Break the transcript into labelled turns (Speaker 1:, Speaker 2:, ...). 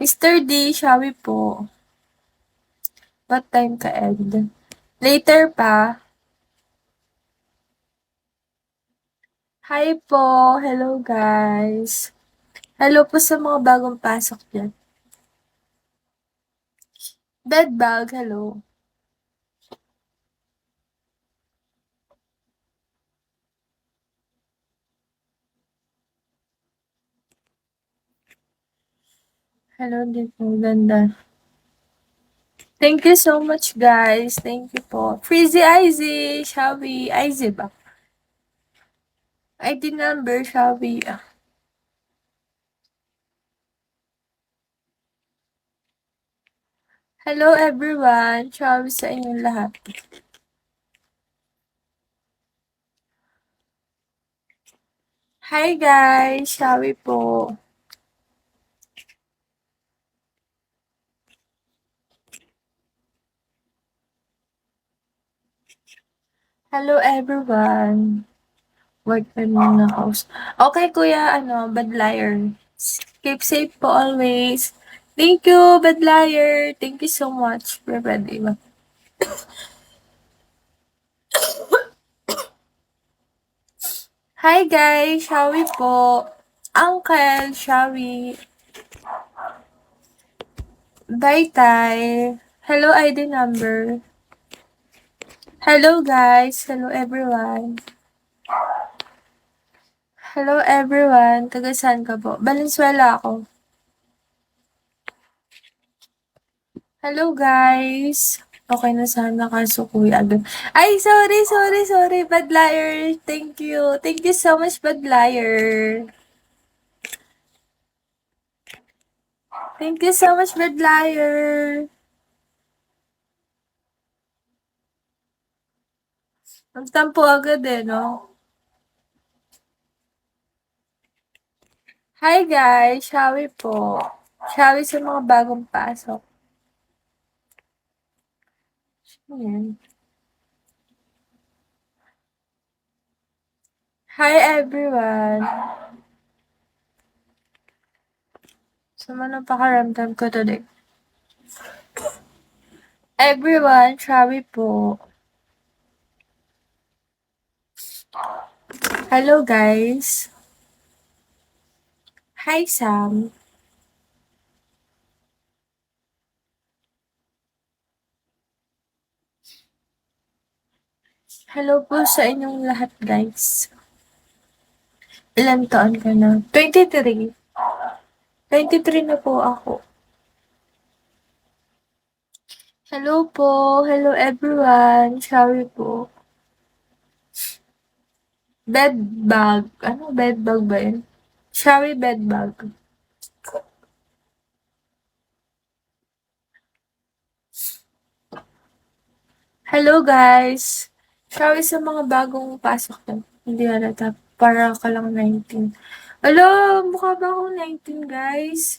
Speaker 1: Mr. D, shall we po? What time ka end? Later pa. Hi po! Hello guys! Hello po sa mga bagong pasok dyan. Bedbug, hello. Hello din po, ganda. Thank you so much guys. Thank you po. Freezy Izzy, shall we? Izzy ba? ID number, shall we? Hello everyone, shall we sa inyong lahat? Hi guys, shall we po? Hello everyone. Work pa muna house. Okay kuya, bad liar. Keep safe po always. Thank you, bad liar. Thank you so much. Pwede ba? Hi guys, shall we po? Uncle, shall we? Bye tay. Hello ID number. Hello guys. Hello everyone. Hello everyone. Taga saan ka po? Valenzuela ako. Hello guys. Okay na sana kaso kuya agad. Ay, sorry. Bad liar. Thank you. Thank you so much, bad liar. Thank you so much, bad liar. Nagtampo agad eh, no? Hi guys, shall we po? Shall we sa mga bagong pasok? Ayan. Hi everyone. Sama ng pakaramdam ko today. Everyone, shall we po? Hello guys. Hi Sam. Hello po sa inyong lahat guys. Ilan taon ka na? 23. 23 na po ako. Hello po. Hello everyone. Shall we po? Bedbug. Ano bedbug ba yun? Shall we bedbug? Hello guys. Shall we sa mga bagong pasok na? Hindi halata. Para ka lang 19. Hello, mukha ba akong 19 guys?